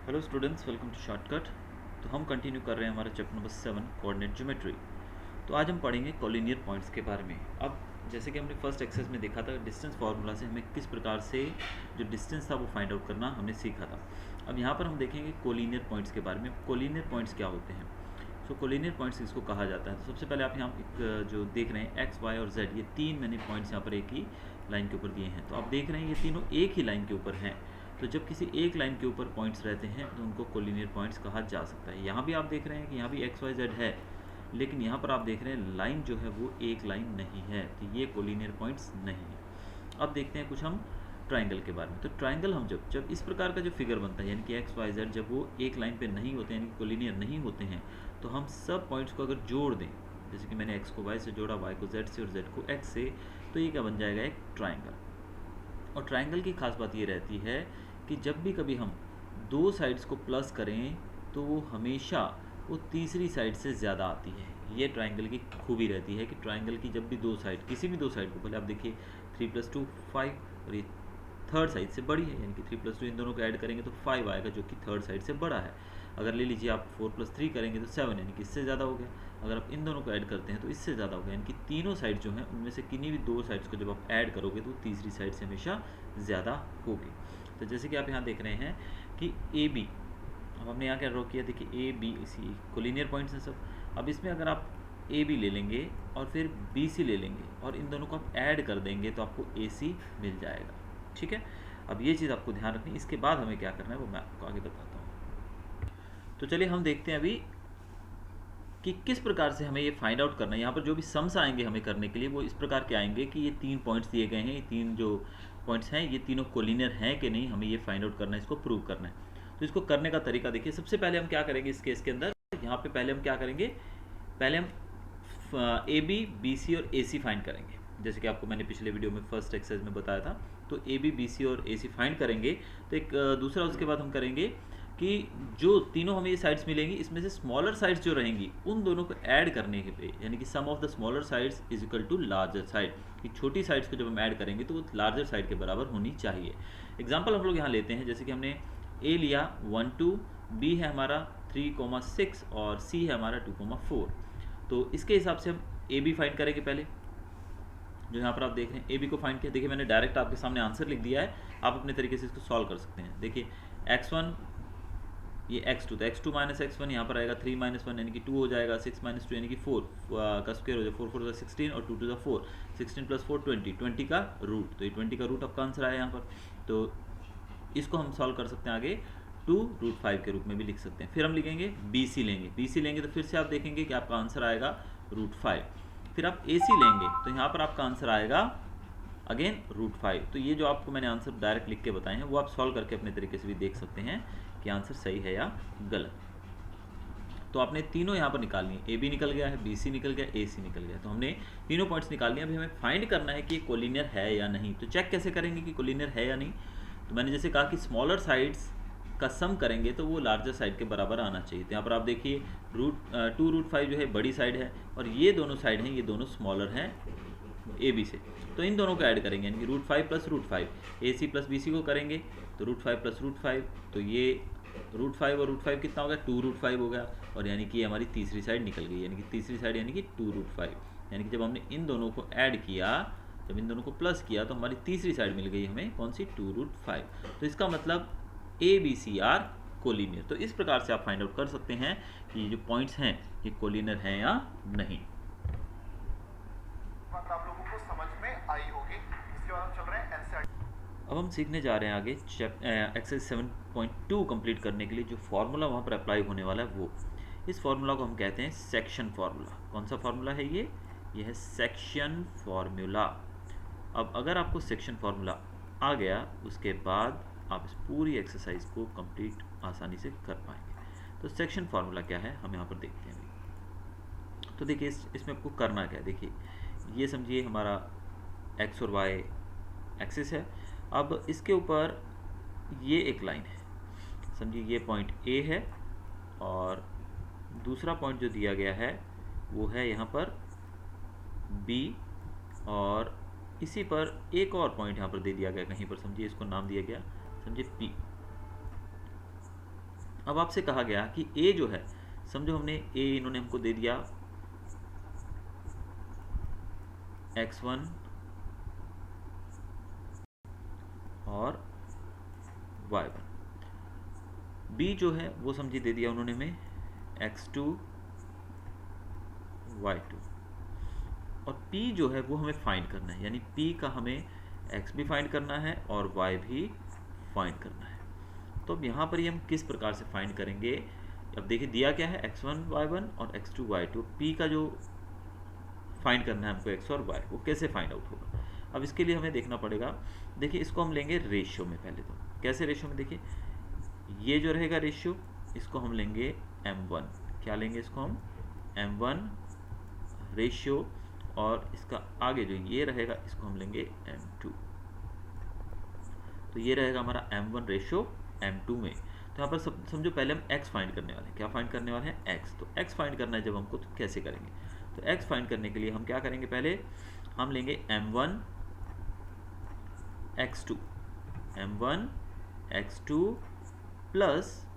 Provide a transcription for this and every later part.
Hello students, welcome to shortcut. तो हम continue कर रहे हैं हमारा चैप्टर नंबर 7 कोऑर्डिनेट ज्योमेट्री। तो आज हम पढ़ेंगे कॉलिनियर पॉइंट्स के बारे में। अब जैसे कि हमने फर्स्ट एक्सरसाइज में देखा था, डिस्टेंस फार्मूला से हमें किस प्रकार से जो डिस्टेंस था वो फाइंड आउट करना हमने सीखा था। अब यहाँ पर हम देखेंगे कोलिनियर पॉइंट्स के बारे में। कोलिनियर पॉइंट्स क्या होते हैं? सो कोलिनियर पॉइंट्स इसको कहा जाता है। तो सबसे पहले आप यहाँ एक जो देख रहे हैं एक्स वाई और जेड, ये तीन मैंने पॉइंट्स यहाँ पर एक ही लाइन के ऊपर दिए हैं। तो आप देख रहे हैं ये तीनों एक ही लाइन के ऊपर हैं। तो जब किसी एक लाइन के ऊपर पॉइंट्स रहते हैं तो उनको कोलिनियर पॉइंट्स कहा जा सकता है। यहाँ भी आप देख रहे हैं कि यहाँ भी एक्स वाई जेड है, लेकिन यहाँ पर आप देख रहे हैं लाइन जो है वो एक लाइन नहीं है, तो ये कोलिनियर पॉइंट्स नहीं है। अब देखते हैं कुछ हम ट्राइंगल के बारे में। तो ट्राइंगल हम जब इस प्रकार का जो फिगर बनता है, यानी कि एक्स वाई जेड, जब वो एक लाइन पे नहीं होते हैं, यानी कि कोलिनियर नहीं होते हैं, तो हम सब पॉइंट्स को अगर जोड़ दें, जैसे कि मैंने एक्स को वाई से जोड़ा, वाई को जेड से और जेड को एक्स से, तो ये क्या बन जाएगा? एक ट्राइंगल। और ट्राइंगल की खास बात ये रहती है कि जब भी कभी हम दो साइड्स को प्लस करें तो वो हमेशा वो तीसरी साइड से ज़्यादा आती है। ये ट्राइंगल की खूबी रहती है कि ट्राइंगल की जब भी दो साइड, किसी भी दो साइड को, पहले आप देखिए 3 + 2 5, और ये थर्ड साइड से बड़ी है, यानी कि 3 + 2 इन दोनों को ऐड करेंगे तो 5 आएगा, जो कि थर्ड साइड से बड़ा है। अगर ले लीजिए आप 4 + 3 करेंगे तो 7, यानी कि इससे ज़्यादा हो गया। अगर आप इन दोनों को ऐड करते हैं तो इससे ज़्यादा हो गया, यानी कि तीनों साइड जो हैं उनमें से किन्हीं भी दो साइड्स को जब आप ऐड करोगे तो तीसरी साइड से हमेशा ज़्यादा होगी। तो जैसे कि आप यहाँ देख रहे हैं कि ए बी, अब हमने यहाँ क्या ड्रॉ किया, देखिए ए बी इसी कोलिनियर पॉइंट्स हैं सब। अब इसमें अगर आप ए बी ले लेंगे और फिर बी सी ले लेंगे और इन दोनों को आप ऐड कर देंगे तो आपको ए सी मिल जाएगा। ठीक है, अब ये चीज़ आपको ध्यान रखनी। इसके बाद हमें क्या करना है वो मैं आपको आगे बताता हूँ। तो चलिए हम देखते हैं अभी कि किस प्रकार से हमें ये फाइंड आउट करना है। यहाँ पर जो भी सम्स आएंगे हमें करने के लिए वो इस प्रकार के आएंगे कि ये तीन पॉइंट्स दिए गए हैं, ये तीन जो पॉइंट्स हैं ये तीनों कोलिनियर हैं कि नहीं, हमें ये फाइंड आउट करना है, इसको प्रूव करना है। तो इसको करने का तरीका देखिए। सबसे पहले हम क्या करेंगे इस केस के अंदर, यहाँ पे पहले हम क्या करेंगे, पहले हम ए बी बी सी और ए सी फाइंड करेंगे, जैसे कि आपको मैंने पिछले वीडियो में फर्स्ट एक्सरसाइज में बताया था। तो ए बी बी सी और ए सी फाइंड करेंगे। तो एक दूसरा उसके बाद हम करेंगे कि जो तीनों हमें ये साइड्स मिलेंगी, इसमें से स्मॉलर साइड्स जो रहेंगी उन दोनों को ऐड करने के पे, यानी कि sum of the smaller sides is equal to larger side, कि छोटी साइड्स को जब हम ऐड करेंगे तो वो लार्जर साइड के बराबर होनी चाहिए। एग्जाम्पल हम लोग यहाँ लेते हैं, जैसे कि हमने ए लिया 1 2, बी है हमारा 3,6 और सी है हमारा 2,4। तो इसके हिसाब से हम ए बी फाइंड करेंगे पहले। जो यहाँ पर आप देख रहे हैं ए बी को फाइंड किया, देखिए मैंने डायरेक्ट आपके सामने आंसर लिख दिया है, आप अपने तरीके से इसको सॉल्व कर सकते हैं। देखिए x1 ये x2, तो x2 - x1 यहाँ पर आएगा 3 - 1 यानी कि 2 हो जाएगा, 6 - 2 यानी कि 4 का स्क्वायर हो जाएगा, 4 4 16 और 2 2 4, 16 + 4 20, 20 का रूट, तो ये 20 का रूट आपका आंसर आया यहाँ पर। तो इसको हम सॉल्व कर सकते हैं आगे 2√5 के रूप में भी लिख सकते हैं। फिर हम लिखेंगे BC लेंगे, BC लेंगे तो फिर से आप देखेंगे कि आपका आंसर आएगा √5। फिर आप AC लेंगे तो यहाँ पर आपका आंसर आएगा अगेन √5। तो ये जो आपको मैंने आंसर डायरेक्ट लिख के बताए हैं वो आप सॉल्व करके अपने तरीके से भी देख सकते हैं कि आंसर सही है या गलत। तो आपने तीनों यहाँ पर निकाल लिए, ए बी निकल गया है, बी सी निकल गया, ए सी निकल गया। तो हमने तीनों पॉइंट्स निकाल लिए। अभी हमें फाइंड करना है कि ये कोलिनियर है या नहीं। तो चेक कैसे करेंगे कि कोलिनियर है या नहीं? तो मैंने जैसे कहा कि स्मॉलर साइड्स का सम करेंगे तो वो लार्जर साइड के बराबर आना चाहिए। तो यहाँ पर आप देखिए 2√5 जो है बड़ी साइड है और ये दोनों साइड हैं, ये दोनों स्मॉलर हैं ए बी से। तो इन दोनों को ऐड करेंगे, यानी कि √5 + √5, ए सी प्लस बी सी को करेंगे तो √5 + √5, तो ये √5 और √5 कितना हो गया? 2√5 हो गया। और यानी कि हमारी तीसरी साइड निकल गई, यानी कि तीसरी साइड यानी कि 2√5, यानी कि जब हमने इन दोनों को ऐड किया, जब इन दोनों को प्लस किया तो हमारी तीसरी साइड मिल गई हमें, कौन सी? 2√5। तो इसका मतलब A B C are collinear. तो इस प्रकार से आप फाइंड आउट कर सकते हैं कि ये जो पॉइंट्स हैं ये कोलिनियर हैं या नहीं। बात आप लोगों को समझ में आई होगी। इसके बाद हम चल रहे हैं एनसीईआरटी। अब हम सीखने जा रहे हैं आगे एक्सरसाइज 7.2 कंप्लीट करने के लिए जो फार्मूला वहाँ पर अप्लाई होने वाला है वो, इस फार्मूला को हम कहते हैं सेक्शन फार्मूला। कौन सा फार्मूला है ये है सेक्शन फार्मूला। अब अगर आपको सेक्शन फार्मूला आ गया उसके बाद आप इस पूरी एक्सरसाइज को कंप्लीट आसानी से कर पाएंगे। तो सेक्शन फार्मूला क्या है हम यहाँ पर देखते हैं अभी। तो देखिए इसमें आपको करना क्या है, देखिए ये समझिए हमारा एक्स और वाई एक्सिस है। अब इसके ऊपर ये एक लाइन है, समझिए ये पॉइंट ए है और दूसरा पॉइंट जो दिया गया है वो है यहाँ पर बी, और इसी पर एक और पॉइंट यहाँ पर दे दिया गया कहीं पर, समझिए इसको नाम दिया गया, समझिए पी। अब आपसे कहा गया कि ए जो है, समझो हमने ए इन्होंने हमको दे दिया x1 और y1, बी जो है वो समझिए दे दिया उन्होंने हमें x2 y2, और p जो है वो हमें फाइंड करना है, यानी p का हमें x भी फाइंड करना है और y भी फाइंड करना है। तो अब यहाँ पर ये हम किस प्रकार से फाइंड करेंगे? अब देखिए दिया क्या है, x1 y1 और x2 y2, p का जो फाइंड करना है हमको x और y, वो कैसे फाइंड आउट होगा? अब इसके लिए हमें देखना पड़ेगा, देखिए इसको हम लेंगे रेशियो में। पहले तो कैसे रेशियो में, देखिए ये जो रहेगा रेशियो, इसको हम लेंगे m1, क्या लेंगे इसको हम m1 रेशियो, और इसका आगे जो ये रहेगा इसको हम लेंगे m2। तो ये रहेगा हमारा m1 रेशियो m2 में। तो यहाँ पर समझो पहले हम x फाइंड करने वाले हैं। क्या फाइंड करने वाले हैं? x। तो x फाइंड करना है जब हमको, तो कैसे करेंगे? तो x फाइंड करने के लिए हम क्या करेंगे, पहले हम लेंगे m1 x2, m1 x2 plus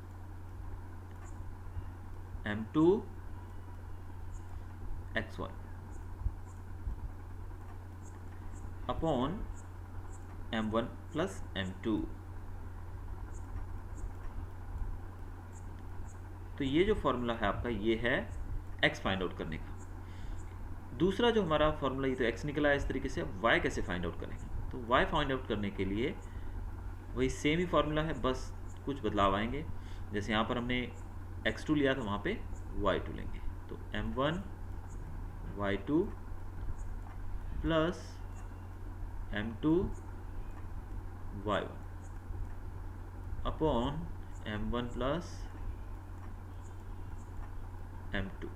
m2 x1 upon m1 plus m2। तो ये जो फॉर्मूला है आपका, ये है x फाइंड आउट करने का। दूसरा जो हमारा फॉर्मूला, ये तो x निकला है इस तरीके से। अब y कैसे फाइंड आउट करेंगे? तो y फाइंड आउट करने के लिए वही सेम ही फॉर्मूला है, बस कुछ बदलाव आएंगे। जैसे यहाँ पर हमने x2 लिया था, वहाँ पे y2 लेंगे। तो m1 y2 plus m2 y1 upon m1 plus m2।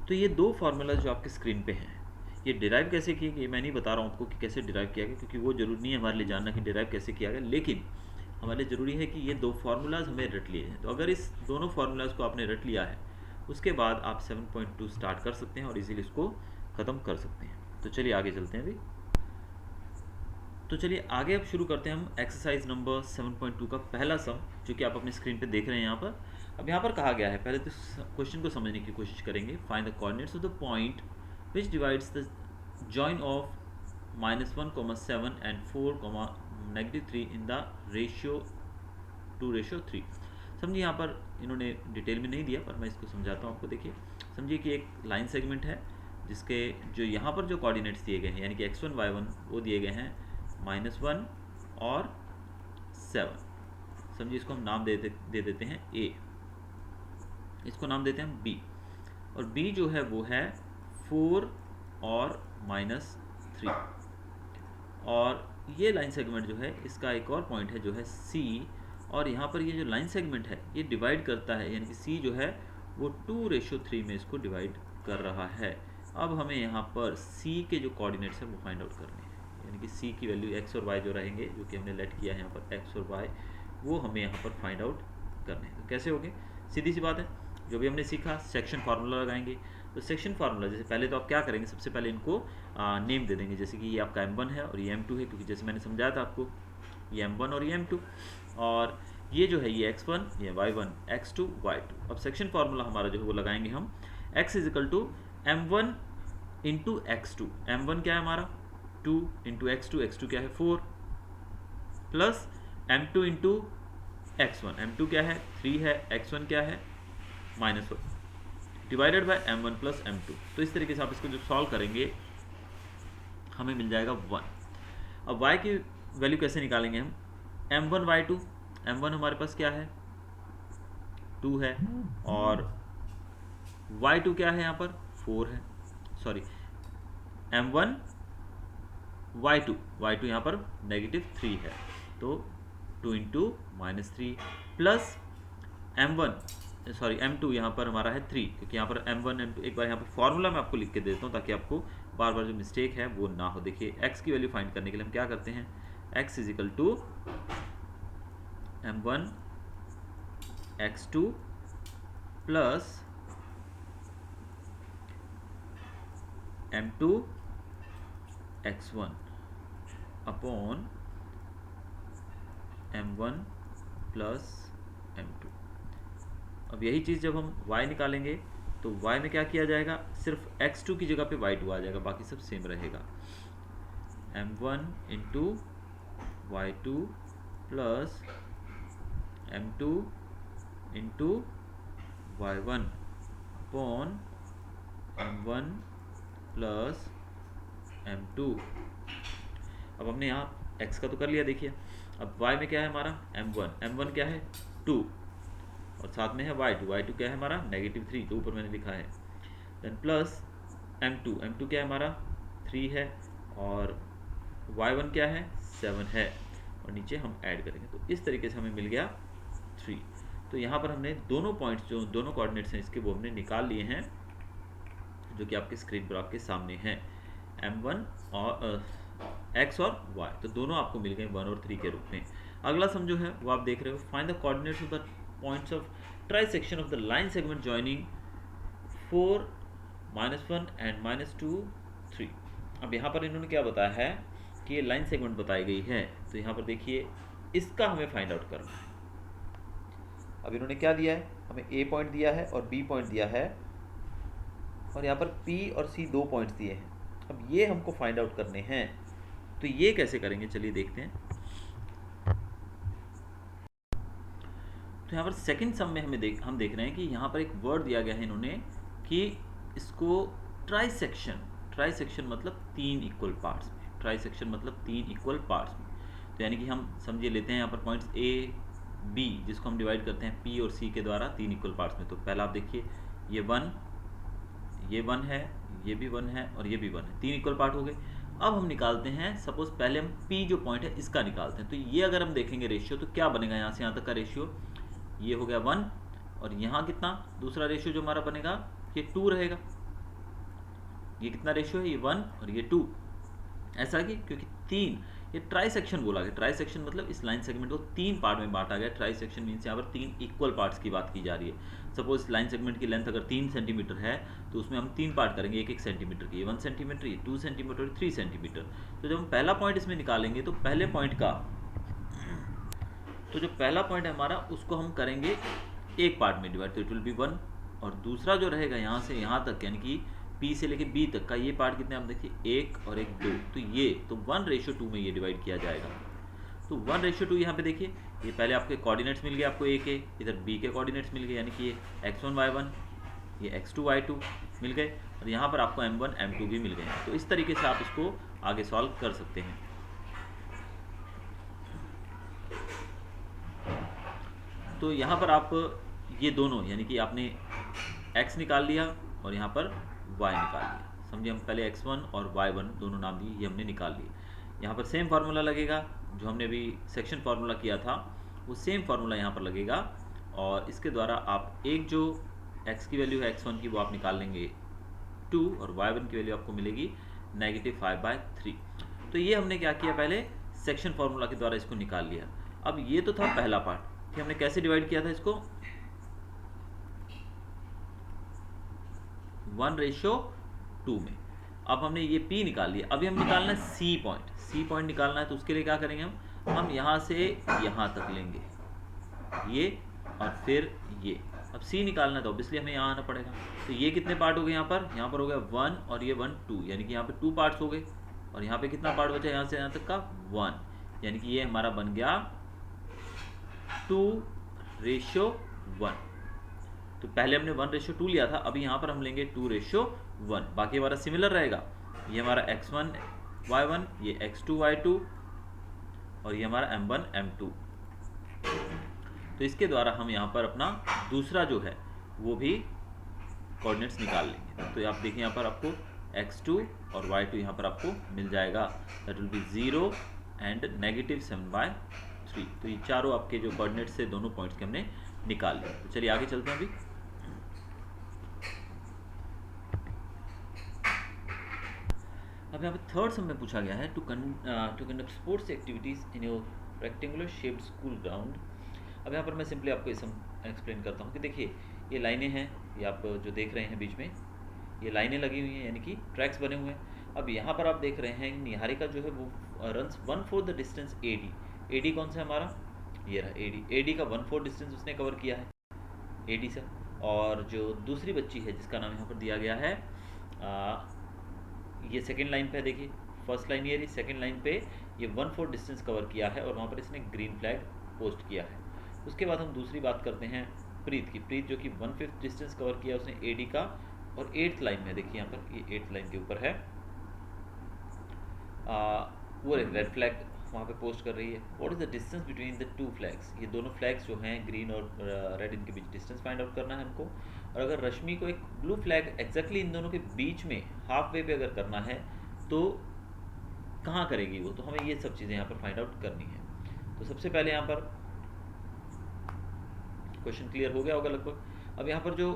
तो ये दो फार्मूला जो आपके स्क्रीन पे हैं, ये डिराइव कैसे किए गए, मैं नहीं बता रहा हूँ आपको कि कैसे डिराइव किया गया, क्योंकि वो जरूरी नहीं है हमारे लिए जानना कि डिराइव कैसे किया गया, लेकिन हमारे लिए ज़रूरी है कि ये दो फार्मूलाज हमें रट लिए हैं। तो अगर इस दोनों फार्मूलाज को आपने रट लिया है, उसके बाद आप 7.2 स्टार्ट कर सकते हैं और इजीली इसको ख़त्म कर सकते हैं। तो चलिए आगे चलते हैं अभी। तो चलिए आगे अब शुरू करते हैं हम एक्सरसाइज नंबर 7.2 का पहला सम, जो कि आप अपने स्क्रीन पे देख रहे हैं यहाँ पर। अब यहाँ पर कहा गया है, पहले तो क्वेश्चन को समझने की कोशिश करेंगे। Find the coordinates of the point which divides the join of -1,7 and 4,-3 in the ratio 2:3। समझिए यहाँ पर इन्होंने डिटेल में नहीं दिया, पर मैं इसको समझाता हूँ आपको। देखिए समझिए कि एक लाइन सेगमेंट है जिसके जो यहाँ पर जो कोऑर्डिनेट्स दिए गए हैं, यानी कि x1 y1 वो दिए गए हैं -1 और 7। समझिए इसको हम नाम दे देते हैं a, इसको नाम देते हैं हम b, और b जो है वो है 4 और -3। और ये लाइन सेगमेंट जो है, इसका एक और पॉइंट है जो है c, और यहाँ पर ये जो लाइन सेगमेंट है ये डिवाइड करता है, यानी कि c जो है वो 2:3 में इसको डिवाइड कर रहा है। अब हमें यहाँ पर c के जो कोऑर्डिनेट्स है वो फाइंड आउट करने हैं, यानी कि c की वैल्यू x और y जो रहेंगे, जो कि हमने लेट किया है यहाँ पर x और y, वो हमें यहाँ पर फाइंड आउट करने हैं। तो कैसे होंगे? सीधी सी बात है, जो भी हमने सीखा सेक्शन फार्मूला लगाएंगे। तो सेक्शन फार्मूला, जैसे पहले तो आप क्या करेंगे, सबसे पहले इनको नेम दे देंगे, जैसे कि ये आपका m1 है और ये m2 है, क्योंकि जैसे मैंने समझाया था आपको, ये m1 और ये m2, और ये जो है ये x1, ये y1, x2 y2। अब सेक्शन फार्मूला हमारा जो है वो लगाएंगे हम, x = m1 into x2। m1 क्या है हमारा 2 इंटू x2, x2 क्या है 4, plus m2 into x1, m2 क्या है 3 है, x1 क्या है -1, divided by m1 plus m2। तो इस तरीके से आप इसको जो सॉल्व करेंगे हमें मिल जाएगा 1। अब y की वैल्यू कैसे निकालेंगे हम? m1 y2, m1 हमारे पास क्या है 2 है, और y2 क्या है यहाँ पर 4 है, सॉरी m1 y2, y2 यहाँ पर -3 है, तो 2 इंटू -3 प्लस m2 यहाँ पर हमारा है 3, क्योंकि यहाँ पर m1 m2, एक बार यहाँ पर फॉर्मूला मैं आपको लिख के देता हूँ ताकि आपको बार बार जो मिस्टेक है वो ना हो। देखिए x की वैल्यू फाइंड करने के लिए हम क्या करते हैं, x = m1 x2 plus m2 x1 upon m1 plus m2। अब यही चीज़ जब हम y निकालेंगे तो y में क्या किया जाएगा, सिर्फ x2 की जगह पे y2 आ जाएगा, बाकी सब सेम रहेगा। m1 into y2 plus m2 into y1 upon m1 plus m2। अब हमने यहाँ x का तो कर लिया, देखिए अब y में क्या है हमारा m1 क्या है 2, और साथ में है y2 क्या है हमारा -3, तो ऊपर मैंने लिखा है। देन प्लस m2 क्या है हमारा 3 है, और y1 क्या है 7 है, और नीचे हम ऐड करेंगे तो इस तरीके से हमें मिल गया 3। तो यहाँ पर हमने दोनों पॉइंट्स जो दोनों कोऑर्डिनेट्स हैं इसके वो हमने निकाल लिए हैं, जो कि आपके स्क्रीन पर आपके सामने हैं, m1 और x और y, तो दोनों आपको मिल गए 1 और 3 के रूप में। अगला सम जो है वो आप देख रहे हो, find the coordinates of the points of try section of the line segment joining 4, -1 and -2, 3। अब यहाँ पर इन्होंने क्या बताया है कि ये लाइन सेगमेंट बताई गई है, तो यहाँ पर देखिए इसका हमें फाइंड आउट करना है। अब इन्होंने क्या दिया है, हमें a पॉइंट दिया है और b पॉइंट दिया है, और यहाँ पर p और c 2 पॉइंट्स दिए हैं। अब ये हमको फाइंड आउट करने हैं, तो ये कैसे करेंगे चलिए देखते हैं। तो यहाँ पर सेकंड सम में हम देख रहे हैं कि यहाँ पर एक वर्ड दिया गया है इन्होंने कि इसको ट्राई सेक्शन मतलब 3 इक्वल पार्ट्स में, ट्राई सेक्शन मतलब 3 इक्वल पार्ट्स में। तो यानी कि हम समझिए लेते हैं यहाँ पर पॉइंट्स a b, जिसको हम डिवाइड करते हैं p और c के द्वारा 3 इक्वल पार्ट्स में। तो पहला आप देखिए ये 1 है, ये भी 1 है और ये भी 1 है, 3 इक्वल पार्ट हो गए। अब हम निकालते हैं, सपोज पहले हम p जो पॉइंट है इसका निकालते हैं। तो ये अगर हम देखेंगे रेशियो तो क्या बनेगा, यहाँ से यहाँ तक का रेशियो ये हो गया 1, और यहाँ कितना दूसरा रेशियो जो हमारा बनेगा ये 2 रहेगा। ये कितना रेशियो है, ये 1 और ये 2। ऐसा कि क्योंकि 3 ये ट्राई सेक्शन बोला गया, ट्राई सेक्शन मतलब इस लाइन सेगमेंट को 3 पार्ट में बांटा गया। ट्राई सेक्शन मीन्स यहाँ पर 3 इक्वल पार्ट्स की बात की जा रही है। सपोज लाइन सेगमेंट की लेंथ अगर 3 सेंटीमीटर है तो उसमें हम 3 पार्ट करेंगे 1-1 सेंटीमीटर की, ये 1 सेंटीमीटर, ये 2 सेंटीमीटर, 3 सेंटीमीटर। तो जब हम पहला पॉइंट इसमें निकालेंगे तो पहले पॉइंट का, तो जो पहला पॉइंट है हमारा उसको हम करेंगे एक पार्ट में डिवाइड, तो इट विल बी 1, और दूसरा जो रहेगा यहाँ से यहाँ तक यानी कि P से लेके B तक का ये पार्ट कितने आप देखिए 1 और 1 2, तो ये तो 1:2 में ये डिवाइड किया जाएगा। तो 1:2 यहाँ पे देखिए, ये पहले आपके कोऑर्डिनेट्स मिल गए आपको A के, इधर B के कोऑर्डिनेट्स मिल गए, यानी कि ये x1 y1, ये x2 y2 मिल गए, और यहाँ पर आपको m1 m2 भी मिल गए। तो इस तरीके से आप इसको आगे सॉल्व कर सकते हैं। तो यहाँ पर आप ये दोनों यानी कि आपने x निकाल लिया और यहाँ पर y निकाल लिया, समझिए हम पहले x1 और y1 दोनों नाम दिए, ये हमने निकाल लिए। यहाँ पर सेम फार्मूला लगेगा जो हमने अभी सेक्शन फार्मूला किया था, वो सेम फार्मूला यहाँ पर लगेगा, और इसके द्वारा आप एक जो x की वैल्यू है x1 की वो आप निकाल लेंगे 2, और y1 की वैल्यू आपको मिलेगी -5/3। तो ये हमने क्या किया, पहले सेक्शन फार्मूला के द्वारा इसको निकाल लिया। अब ये तो था पहला पार्ट कि हमने कैसे डिवाइड किया था इसको 1:2 में। अब हमने ये P निकाल लिया, अभी हम निकालना है C पॉइंट निकालना है। तो उसके लिए क्या करेंगे, हम यहाँ से यहाँ तक लेंगे ये, और फिर ये। अब C निकालना है तो ऑब्वियसली हमें यहाँ आना पड़ेगा। तो ये कितने पार्ट हो गए, यहाँ पर हो गया 1 और ये 1 2, यानी कि यहाँ पे 2 पार्ट्स हो गए, और यहाँ पे कितना पार्ट बचा यहाँ से यहाँ तक का 1, यानी कि ये हमारा बन गया 2:1। तो पहले हमने 1:2 लिया था, अभी यहाँ पर हम लेंगे 2:1। बाकी हमारा सिमिलर रहेगा, ये हमारा x1 y1, ये x2 y2, और ये हमारा m1 m2। तो इसके द्वारा हम यहाँ पर अपना दूसरा जो है वो भी कोऑर्डिनेट्स निकाल लेंगे। तो आप देखिए यहाँ पर आपको x2 और y2 यहाँ पर आपको मिल जाएगा, दैट विल बी 0 एंड -7/3। तो ये चारों आपके जो कोऑर्डिनेट्स से दोनों पॉइंट्स के हमने निकाल लिए। तो चलिए आगे चलते हैं। अब यहाँ पे थर्ड सम में पूछा गया है to conduct sports activities in your rectangular shaped school ground. अब यहाँ पर मैं सिंपली आपको ये सम एक्सप्लेन करता हूँ कि देखिए ये लाइनें हैं, ये आप जो देख रहे हैं बीच में ये लाइनें लगी हुई हैं, यानी कि ट्रैक्स बने हुए हैं। अब यहाँ पर आप देख रहे हैं निहारिका जो है वो रन्स 1/4 द डिस्टेंस AD कौन सा है हमारा ये रहा एडी, एडी का 1/4 डिस्टेंस उसने कवर किया है एडी से। और जो दूसरी बच्ची है जिसका नाम यहाँ पर दिया गया है ये सेकेंड लाइन पे देखिए, फर्स्ट लाइन ये रही, सेकेंड लाइन पे ये 1/4 डिस्टेंस कवर किया है और वहाँ पर इसने ग्रीन फ्लैग पोस्ट किया है। उसके बाद हम दूसरी बात करते हैं प्रीत की। प्रीत जो कि 1/5 डिस्टेंस कवर किया उसने एडी का, और 8th लाइन में देखिए यहाँ पर, ये 8th लाइन के ऊपर है, वो रेड फ्लैग वहाँ पे पोस्ट कर रही है। What is the distance between the two flags, ये दोनों फ्लैग्स जो हैं ग्रीन और रेड, इनके बीच डिस्टेंस फाइंड आउट करना है हमको। और अगर रश्मि को एक ब्लू फ्लैग एग्जैक्टली इन दोनों के बीच में हाफ वे पे अगर करना है तो कहाँ करेगी वो, तो हमें ये सब चीज़ें यहाँ पर फाइंड आउट करनी है। तो सबसे पहले यहाँ पर क्वेश्चन क्लियर हो गया होगा लगभग। अब यहाँ पर जो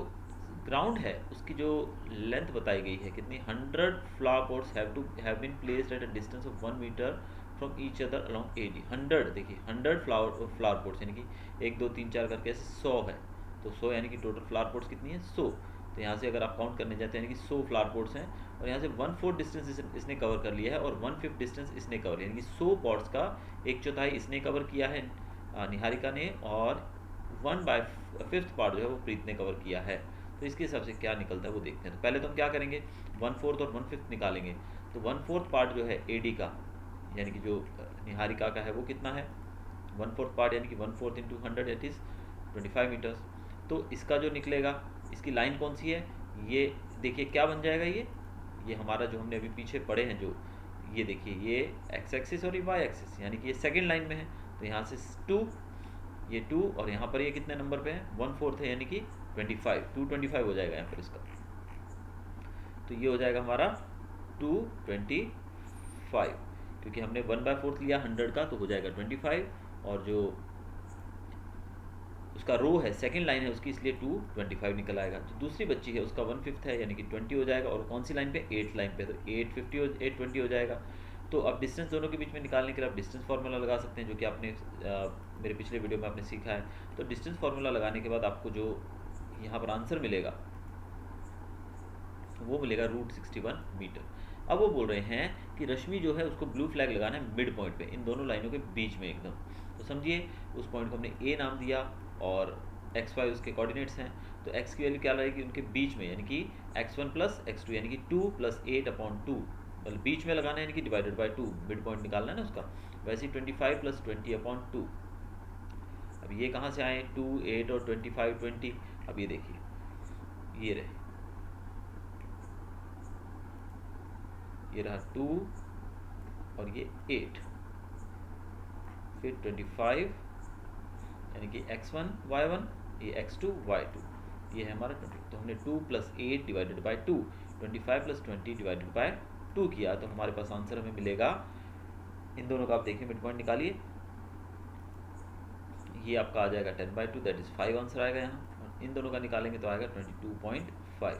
ग्राउंड है उसकी जो लेंथ बताई गई है कितनी, 100 flower pots have been placed at a distance of 1 metre from each other along AD. 100 देखिए, 100 फ्लावर पॉट्स यानी कि 1 2 3 4 करके 100 है, तो 100 यानी कि टोटल फ्लावर पॉट्स कितनी है 100। तो यहाँ से अगर आप काउंट करने जाते हैं यानी कि 100 फ्लावर पॉट्स हैं, और यहाँ से 1/4 डिस्टेंस इसने कवर कर लिया है और 1/5 डिस्टेंस इसने कवर, यानी कि 100 पॉट्स का 1/4 इसने कवर किया है निहारिका ने, और 1/5 पार्ट जो है वो प्रीत ने कवर किया है। तो इसके हिसाब से क्या निकलता है वो देखते हैं। तो पहले तो हम क्या करेंगे, 1/4 और 1/5 निकालेंगे। तो 1/4 पार्ट जो है एडी का यानी कि जो निहारिका का है वो कितना है, 1/4 पार्ट यानी कि 1/4 इंटू 100 इट इज़ 25 मीटर्स। तो इसका जो निकलेगा, इसकी लाइन कौन सी है, ये देखिए क्या बन जाएगा, ये हमारा जो हमने अभी पीछे पढ़े हैं जो, ये देखिए ये एक्स एक्सिस और ये वाई एक्सिस, यानी कि ये सेकेंड लाइन में है। तो यहाँ से 2, ये 2 और यहाँ पर ये कितने नंबर पे है 1/4 है, यानी कि 25, 225 हो जाएगा यहाँ पर इसका। तो ये हो जाएगा हमारा 225, क्योंकि हमने 1/4 लिया 100 का, तो हो जाएगा 25, और जो उसका रो है सेकंड लाइन है उसकी, इसलिए 225 निकल आएगा। जो दूसरी बच्ची है उसका 1/5 है यानी कि 20 हो जाएगा, और कौन सी लाइन पे 8th लाइन पे, तो 820 हो जाएगा। तो अब डिस्टेंस दोनों के बीच में निकालने के लिए आप डिस्टेंस फार्मूला लगा सकते हैं, जो कि आपने मेरे पिछले वीडियो में आपने सीखा है। तो डिस्टेंस फार्मूला लगाने के बाद आपको जो यहाँ पर आंसर मिलेगा वो मिलेगा √61 मीटर। अब वो बोल रहे हैं कि रश्मि जो है उसको ब्लू फ्लैग लगाना है मिड पॉइंट पे, इन दोनों लाइनों के बीच में एकदम। तो समझिए उस पॉइंट को हमने ए नाम दिया और XY उसके कोऑर्डिनेट्स हैं। तो x की वैल्यू क्या रहेगी उनके बीच में, यानी कि x1 + x2 यानी कि 2 + 8/2, मतलब बीच में लगाना है यानी कि डिवाइडेड बाई 2, मिड पॉइंट निकालना है ना उसका। वैसे ही 25 + 20/2। अब ये कहाँ से आए 2, 8 और 25, 20। अब ये देखिए ये रहे, ये रहा 2 और ये 8, फिर 25 यानी कि x1 y1, ये x2 y2, ये है हमारा 20। तो हमने 2 + 8 डिवाइडेड बाई 2, 25 + 20 डिवाइडेड बाई 2 किया, तो हमारे पास आंसर हमें मिलेगा। इन दोनों का आप देखिए मिड पॉइंट निकालिए, ये आपका आ जाएगा 10/2, दैट इज़ 5 आंसर आएगा यहाँ। और इन दोनों का निकालेंगे तो आएगा 22.5।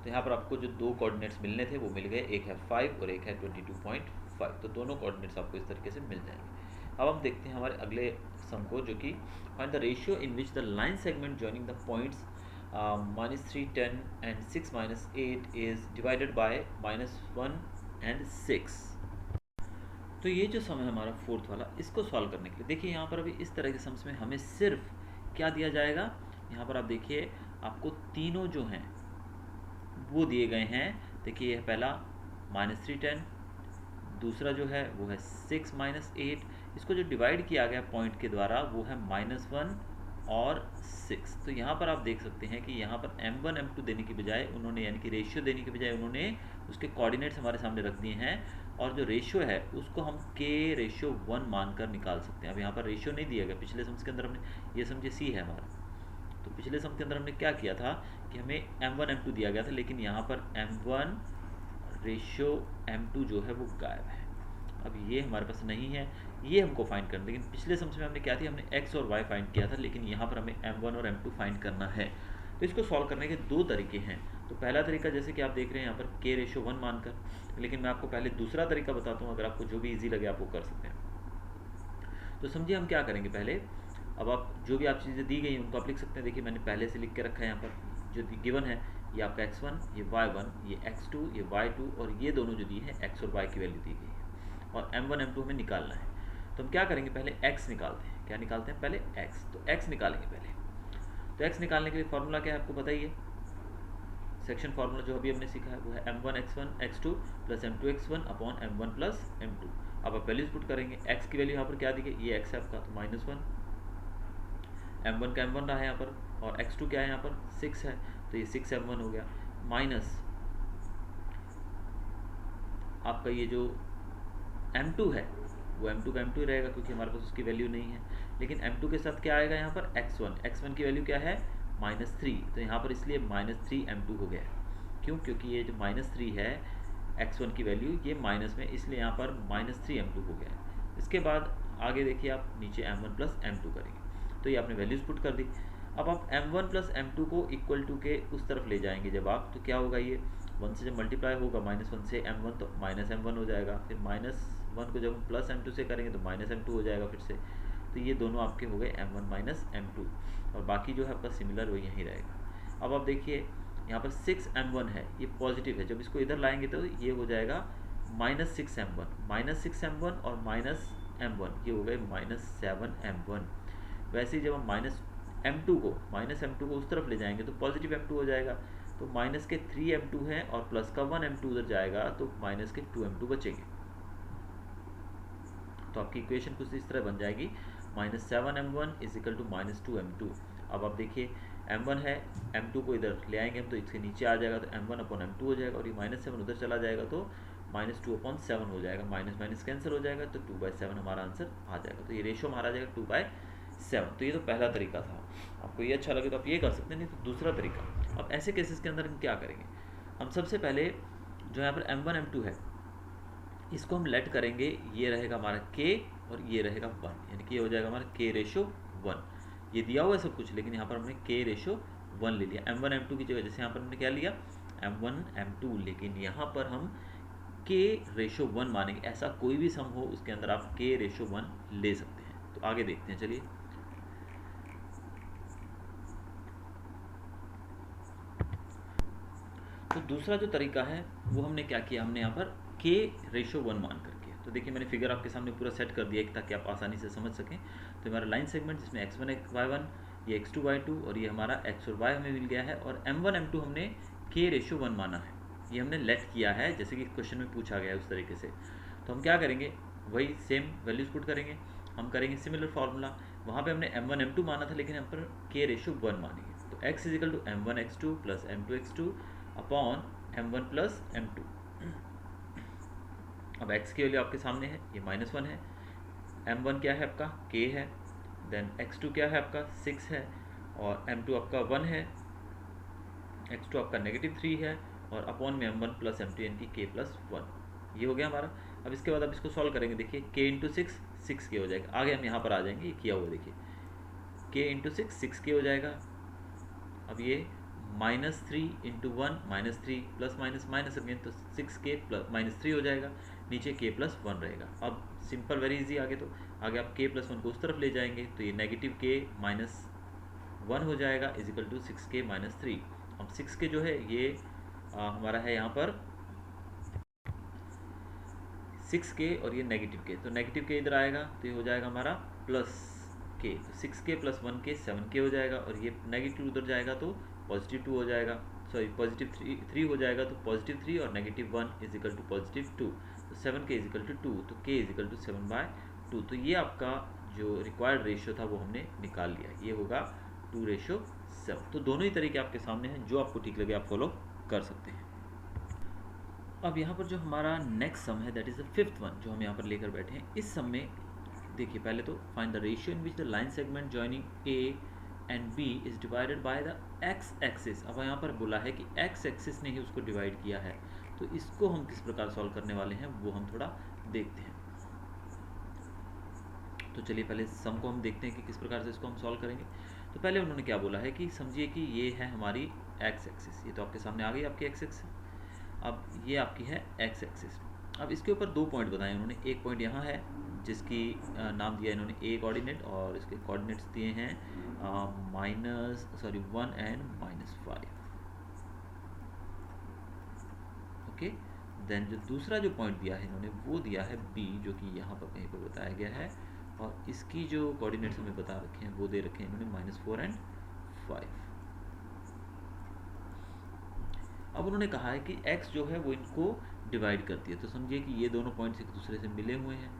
तो यहाँ पर आपको जो दो कोऑर्डिनेट्स मिलने थे वो मिल गए, एक है 5 और एक है 22.5। तो दोनों कोऑर्डिनेट्स आपको इस तरीके से मिल जाएंगे। अब हम देखते हैं हमारे अगले सम को, जो कि find the ratio in which the line segment joining the points -3, 10 and 6 - 8 is divided bye -1 and 6। तो ये जो सम है हमारा फोर्थ वाला, इसको सॉल्व करने के लिए देखिए यहाँ पर अभी इस तरह के सम्स में हमें सिर्फ क्या दिया जाएगा, यहाँ पर आप देखिए आपको तीनों जो हैं वो दिए गए हैं। देखिए यह पहला -3, 10, दूसरा जो है वो है 6 - 8, इसको जो डिवाइड किया गया पॉइंट के द्वारा वो है -1 और 6। तो यहाँ पर आप देख सकते हैं कि यहाँ पर m1 m2 देने की बजाय उन्होंने, यानी कि रेशियो देने की बजाय उन्होंने उसके कोऑर्डिनेट्स हमारे सामने रख दिए हैं, और जो रेशियो है उसको हम k/1 मानकर निकाल सकते हैं। अब यहाँ पर रेशियो नहीं दिया गया, पिछले सम्स के अंदर हमने, ये समझे c है हमारा, तो पिछले सम के अंदर हमने क्या किया था कि हमें m1 m2 दिया गया था, लेकिन यहाँ पर m1/m2 जो है वो गायब है। अब ये हमारे पास नहीं है, ये हमको फाइंड करना। लेकिन पिछले सम में हमने क्या थी, हमने x और y फाइंड किया था, लेकिन यहाँ पर हमें m1 और m2 फाइंड करना है। तो इसको सॉल्व करने के दो तरीके हैं। तो पहला तरीका जैसे कि आप देख रहे हैं यहाँ पर k/1 मानकर, लेकिन मैं आपको पहले दूसरा तरीका बताता हूँ, अगर आपको जो भी ईजी लगे आप वो कर सकते हैं। तो समझिए हम क्या करेंगे, पहले अब आप जो भी आप चीज़ें दी गई हैं उनको आप लिख सकते हैं। देखिए मैंने पहले से लिख के रखा है यहाँ पर, जो गिवन है ये आपका x1, ये y1, ये x2, ये y2, और ये दोनों जो दी है x और y की वैल्यू दी गई है, और m1 m2 हमें निकालना है। तो हम क्या करेंगे, पहले x निकालते हैं क्या निकालते हैं पहले x, तो x निकालेंगे पहले। तो x निकालने के लिए फॉर्मूला क्या है आपको बताइए, सेक्शन फार्मूला जो अभी हमने सीखा है वो है m1 x2 plus m2 x1 upon m1 plus m2। अब आप वैल्यूज पुट करेंगे, x की वैल्यू यहाँ पर क्या दी गई, ये x है आपका, तो -1, m1 का m1 रहा है यहाँ पर, और x2 क्या है यहाँ पर 6 है, तो ये 6m1 हो गया, माइनस आपका ये जो m2 है वो m2 का m2 ही रहेगा क्योंकि हमारे पास उसकी वैल्यू नहीं है, लेकिन m2 के साथ क्या आएगा यहाँ पर x1 की वैल्यू क्या है -3, तो यहाँ पर इसलिए -3m2 हो गया है। क्यों, क्योंकि ये जो -3 है x1 की वैल्यू ये माइनस में, इसलिए यहाँ पर -3m2 हो गया है। इसके बाद आगे देखिए आप नीचे m1 प्लस m2 करेंगे, तो ये आपने वैल्यूज पुट कर दी। अब आप m1 प्लस m2 को इक्वल टू के उस तरफ ले जाएंगे जब आप, तो क्या होगा, ये 1 से जब मल्टीप्लाई होगा -1 से m1 तो -m1 हो जाएगा, फिर -1 को जब हम प्लस m2 से करेंगे तो -m2 हो जाएगा फिर से, तो ये दोनों आपके हो गए m1 माइनस m2, और बाकी जो है आपका सिमिलर वो यहीं रहेगा। अब आप देखिए यहाँ पर 6m1 है, ये पॉजिटिव है, जब इसको इधर लाएंगे तो ये हो जाएगा -6m1 और -m1 ये हो गए -7m1। वैसे ही जब हम -m2 को उस तरफ ले जाएंगे तो पॉजिटिव m2 हो जाएगा, तो माइनस के 3m2 है और प्लस का 1m2 उधर जाएगा तो माइनस के 2m2 बचेंगे। तो आपकी इक्वेशन कुछ इस तरह बन जाएगी -7m1 is equal to -2m2। अब आप देखिए m1 है, m2 को इधर ले आएंगे हम तो इसके नीचे आ जाएगा, तो m1 अपॉन m2 हो जाएगा, और ये -7 उधर चला जाएगा तो -2/7 हो जाएगा, माइनस माइनस कैंसिल हो जाएगा, तो 2/7 हमारा आंसर आ जाएगा। तो ये रेशो हमारा आ जाएगा 2/7। तो ये तो पहला तरीका था, आपको ये अच्छा लगे तो आप ये कर सकते हैं, नहीं तो दूसरा तरीका। अब ऐसे केसेस के अंदर हम क्या करेंगे, हम सबसे पहले जो यहाँ पर m1 m2 है इसको हम लेट करेंगे, ये रहेगा हमारा k और ये रहेगा 1, यानी कि ये हो जाएगा हमारा k/1। ये दिया हुआ है सब कुछ, लेकिन यहाँ पर हमने k/1 ले लिया, m1 m2 की जगह, जैसे यहाँ पर हमने क्या लिया m1 m2, लेकिन यहाँ पर हम k/1 मानेंगे। ऐसा कोई भी सम हो उसके अंदर आप k/1 ले सकते हैं। तो आगे देखते हैं, चलिए। तो दूसरा जो तरीका है वो हमने क्या किया, हमने यहाँ पर k/1 मान करके, तो देखिए मैंने फिगर आपके सामने पूरा सेट कर दिया ताकि आप आसानी से समझ सकें। तो हमारा लाइन सेगमेंट जिसमें x1 y1, ये x2 y2 और ये हमारा x और y हमें मिल गया है, और m1 m2 हमने k/1 माना है, ये हमने लेट किया है जैसे कि क्वेश्चन में पूछा गया है उस तरीके से। तो हम क्या करेंगे, वही सेम वैल्यूज पुट करेंगे, हम करेंगे सिमिलर फार्मूला। वहाँ पे हमने m1 m2 माना था, लेकिन हम पर k/1 मानेंगे, तो x is equal to m1 x2 plus m2 x2 upon m1 plus m2। अब x की वैल्यू आपके सामने है, ये -1 है, m1 क्या है आपका k है, देन x2 क्या है आपका 6 है, और m2 आपका 1 है, x2 आपका -3 है, और अपॉन में m1 प्लस m2 यानी कि k+1, ये हो गया हमारा। अब इसके बाद आप इसको सॉल्व करेंगे, देखिए k इंटू 6 k हो जाएगा। आगे हम यहाँ पर आ जाएंगे, ये किया हुआ देखिए k इंटू 6 k हो जाएगा। अब ये -3 into 1 -3 plus minus minus again, तो 6k प्लस -3 हो जाएगा, नीचे k+1 रहेगा। अब सिंपल वेरी इजी, आगे तो आगे आप k+1 को उस तरफ ले जाएंगे तो ये -k-1 हो जाएगा इज इक्वल टू 6k - 3। अब 6k जो है ये हमारा है यहाँ पर 6k और ये -k, तो -k इधर आएगा तो ये हो जाएगा हमारा +k, तो 6k + 1k 7k हो जाएगा, और ये नेगेटिव उधर जाएगा तो +2 हो जाएगा, सॉरी +3 हो जाएगा, तो +3 और -1 इज इक्वल टू +2, तो 7k इज इक्वल टू 2, तो k इज इक्वल टू 7/2। तो ये आपका जो रिक्वायर्ड रेशियो था वो हमने निकाल लिया, ये होगा 2:7। तो दोनों ही तरीके आपके सामने हैं, जो आपको ठीक लगे आप फॉलो कर सकते हैं। अब यहाँ पर जो हमारा नेक्स्ट सम है that is the 5th one जो हम यहाँ पर लेकर बैठे हैं। इस सम में देखिए पहले तो find the ratio in which the line segment joining A and B is divided by the x axis. अब यहाँ पर बोला है कि एक्स एक्सिस ने ही उसको डिवाइड किया है, तो इसको हम किस प्रकार सॉल्व करने वाले हैं वो हम थोड़ा देखते हैं। तो चलिए पहले सम को हम देखते हैं कि किस प्रकार से इसको हम सॉल्व करेंगे। तो पहले उन्होंने क्या बोला है कि समझिए कि ये है हमारी एक्स एक्सिस, ये तो आपके सामने आ गई आपकी एक्स एक्सिस। अब ये आपकी है एक्स एक्सिस। अब इसके ऊपर 2 पॉइंट बताए उन्होंने। एक पॉइंट यहाँ है जिसकी नाम दिया इन्होंने ए कोऑर्डिनेट, और इसके कोऑर्डिनेट्स दिए हैं -1 एंड -5। ओके, देन जो दूसरा जो पॉइंट दिया है इन्होंने वो दिया है बी, जो कि यहाँ पर कहीं पर बताया गया है और इसकी जो कोऑर्डिनेट्स हमें बता रखे हैं वो दे रखे हैं इन्होंने -4 एंड 5। अब उन्होंने कहा है कि x जो है वो इनको डिवाइड करती है, तो समझिए कि ये दोनों पॉइंट्स एक दूसरे से मिले हुए हैं,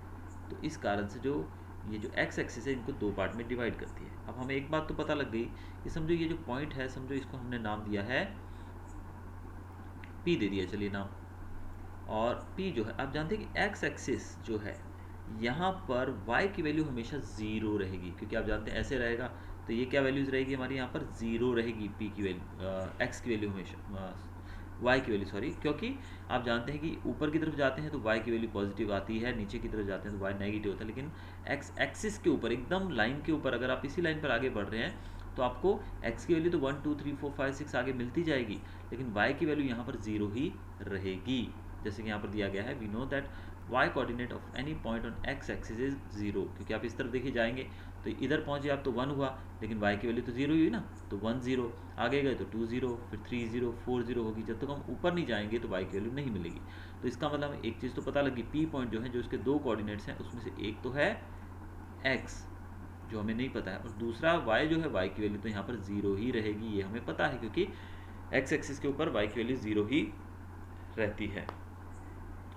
तो इस कारण से जो ये जो x एक्सिस है इनको दो पार्ट में डिवाइड करती है। अब हमें एक बात तो पता लग गई कि समझो ये जो पॉइंट है, समझो इसको हमने नाम दिया है p, दे दिया चलिए नाम, और p जो है आप जानते हैं कि x एक्सिस जो है यहाँ पर y की वैल्यू हमेशा ज़ीरो रहेगी, क्योंकि आप जानते हैं ऐसे रहेगा तो ये क्या वैल्यूज़ रहेगी हमारी यहाँ पर ज़ीरो रहेगी, p की वैल्यू x की वैल्यू हमेशा y की वैल्यू सॉरी, क्योंकि आप जानते हैं कि ऊपर की तरफ जाते हैं तो y की वैल्यू पॉजिटिव आती है, नीचे की तरफ जाते हैं तो y नेगेटिव होता है, लेकिन x एक्सिस के ऊपर एकदम लाइन के ऊपर अगर आप इसी लाइन पर आगे बढ़ रहे हैं तो आपको x की वैल्यू तो 1 2 3 4 5 6 आगे मिलती जाएगी, लेकिन y की वैल्यू यहाँ पर ज़ीरो ही रहेगी। जैसे कि यहाँ पर दिया गया है, we know that y coordinate of any point on x axis is zero, क्योंकि आप इस तरफ देखिए जाएंगे तो इधर पहुँचे आप तो 1 हुआ, लेकिन y की वैल्यू तो ज़ीरो ही हुई ना, तो 1 0, आगे गए तो 2 0, फिर 3 0 4 0 होगी, जब तक हम ऊपर नहीं जाएंगे तो y की वैल्यू नहीं मिलेगी। तो इसका मतलब हमें एक चीज़ तो पता लगी, p पॉइंट जो है जो इसके दो कोऑर्डिनेट्स हैं उसमें से एक तो है x जो हमें नहीं पता है, और दूसरा y जो है y की वैल्यू तो यहाँ पर ज़ीरो ही रहेगी, ये हमें पता है क्योंकि x एक्सिस के ऊपर y की वैल्यू ज़ीरो ही रहती है।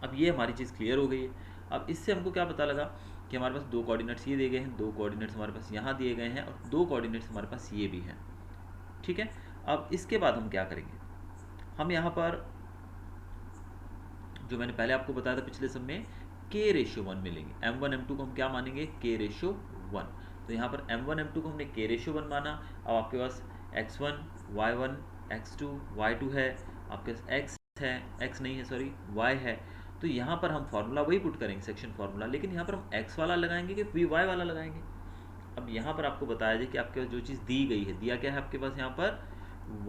अब ये हमारी चीज़ क्लियर हो गई है। अब इससे हमको क्या पता लगा कि हमारे पास दो कोऑर्डिनेट्स ये दिए गए हैं, दो कोऑर्डिनेट्स हमारे पास यहाँ दिए गए हैं, और दो कोऑर्डिनेट्स हमारे पास ये भी हैं, ठीक है। अब इसके बाद हम क्या करेंगे, हम यहाँ पर जो मैंने पहले आपको बताया था पिछले सब में k/1 मिलेंगे, m1 m2 को हम क्या मानेंगे k/1, तो यहाँ पर m1 m2 को हमने k/1 माना। अब आपके पास x1 y1 x2 y2 है, आपके पास x है, x नहीं है सॉरी y है, तो यहाँ पर हम फार्मूला वही पुट करेंगे सेक्शन फार्मूला, लेकिन यहाँ पर हम x वाला लगाएंगे कि y वाला लगाएंगे। अब यहाँ पर आपको बताया जाए कि आपके पास जो चीज़ दी गई है, दिया क्या है आपके पास यहाँ पर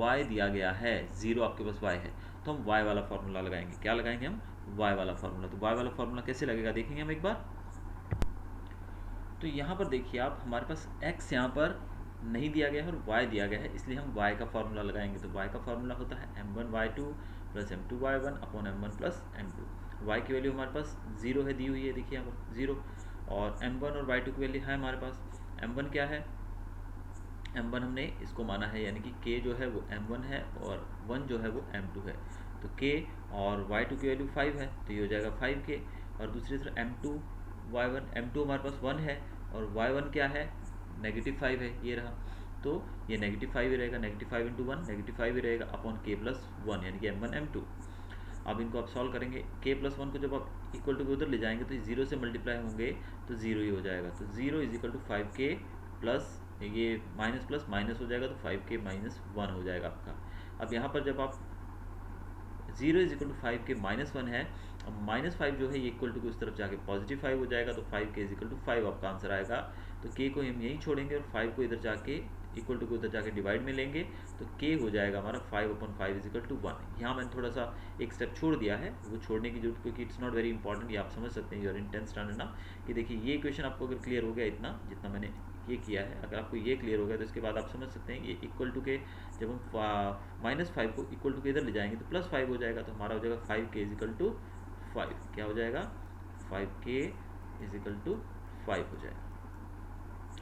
y दिया गया है, ज़ीरो आपके पास y है, तो हम y वाला फार्मूला लगाएंगे। क्या लगाएंगे हम y वाला फार्मूला। तो y वाला फार्मूला कैसे लगेगा देखेंगे हम एक बार। तो यहाँ पर देखिए आप, हमारे पास x यहाँ पर नहीं दिया गया है और y दिया गया है, इसलिए हम y का फार्मूला लगाएंगे। तो y का फार्मूला होता है m1y2 plus m2y1 upon m1 plus m2। y की वैल्यू हमारे पास ज़ीरो है, दी हुई है, देखिए यहाँ पर ज़ीरो, और m1 और y2 की वैल्यू है हमारे पास। m1 क्या है, m1 हमने इसको माना है, यानी कि k जो है वो m1 है और 1 जो है वो m2 है, तो k और y2 की वैल्यू 5 है, तो ये हो जाएगा 5k। और दूसरी तरफ m2 y1, m2 हमारे पास 1 है और y1 क्या है -5 है, ये रहा, तो ये -5 ही रहेगा, -5 इंटू 1 -5 ही रहेगा अपॉन k प्लस 1, यानी कि m1 m2। अब इनको आप सॉल्व करेंगे, k प्लस 1 को जब आप इक्वल टू उधर ले जाएंगे तो जीरो से मल्टीप्लाई होंगे तो जीरो ही हो जाएगा, तो 0 is equal to 5k plus ये माइनस प्लस माइनस हो जाएगा तो 5k माइनस 1 हो जाएगा आपका। अब यहाँ पर जब आप 0 is equal to 5k minus 1 है, अब -5 जो है ये इक्वल टू को इस तरफ जाके पॉजिटिव 5 हो जाएगा, तो 5k इज इक्वल टू 5 आपका आंसर आएगा। तो k को हम यहीं छोड़ेंगे और 5 को इधर जाके इक्वल टू को उधर जाके डिवाइड में लेंगे, तो k हो जाएगा हमारा 5/5 इज इक्वल टू 1। यहाँ मैंने थोड़ा सा एक स्टेप छोड़ दिया है, वो छोड़ने की जरूरत, क्योंकि इट्स नॉट वेरी इंपॉर्टेंट, ये आप समझ सकते हैं, यूर इन 10th स्टैंडर्ड ना, कि देखिए ये इक्वेशन आपको अगर क्लियर हो गया इतना जितना मैंने ये किया है, अगर आपको ये क्लियर हो गया तो इसके बाद आप समझ सकते हैं ये इक्वल टू के जब हम -5 को इक्वल टू के इधर ले जाएंगे तो +5 हो जाएगा, तो हमारा हो जाएगा 5k इज इक्वल टू 5। क्या हो जाएगा 5k इज इक्वल टू 5 हो जाएगा।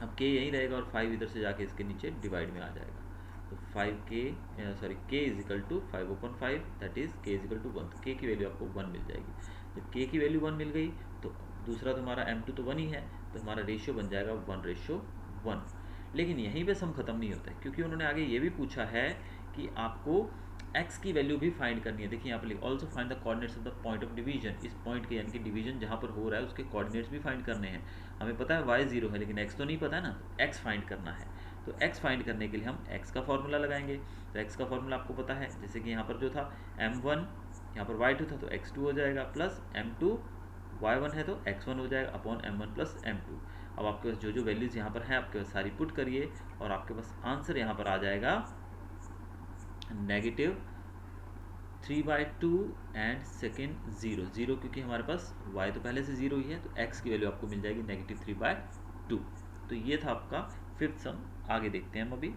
अब k यहीं रहेगा और 5 इधर से जाके इसके नीचे डिवाइड में आ जाएगा, तो k is equal to 5/5 that is k is equal to 1, तो k की वैल्यू आपको 1 मिल जाएगी। जब k की वैल्यू 1 मिल गई तो दूसरा तो हमारा m2 तो 1 ही है, तो हमारा रेशियो बन जाएगा 1:1। लेकिन यहीं पे सम खत्म नहीं होता है, क्योंकि उन्होंने आगे ये भी पूछा है कि आपको x की वैल्यू भी फाइंड करनी है। देखिए यहाँ पर also find the coordinates of the point of division, इस पॉइंट के यानी कि डिवीजन जहाँ पर हो रहा है उसके कोऑर्डिनेट्स भी फाइंड करने हैं। हमें पता है y 0 है लेकिन x तो नहीं पता है ना, तो x फाइंड करना है। तो x फाइंड करने के लिए हम x का फॉर्मूला लगाएंगे, तो x का फॉर्मूला आपको पता है, जैसे कि यहाँ पर जो था m1 यहाँ पर y2 था तो x2 हो जाएगा, प्लस m2 y1 है तो x1 हो जाएगा अपॉन m1 प्लस m2। अब आपके पास जो जो वैल्यूज़ यहाँ पर हैं आपके पास सारी पुट करिए और आपके पास आंसर यहाँ पर आ जाएगा -3/2 एंड सेकेंड 0, क्योंकि हमारे पास y तो पहले से 0 ही है, तो x की वैल्यू आपको मिल जाएगी -3/2। तो ये था आपका 5th सम। आगे देखते हैं हम अभी।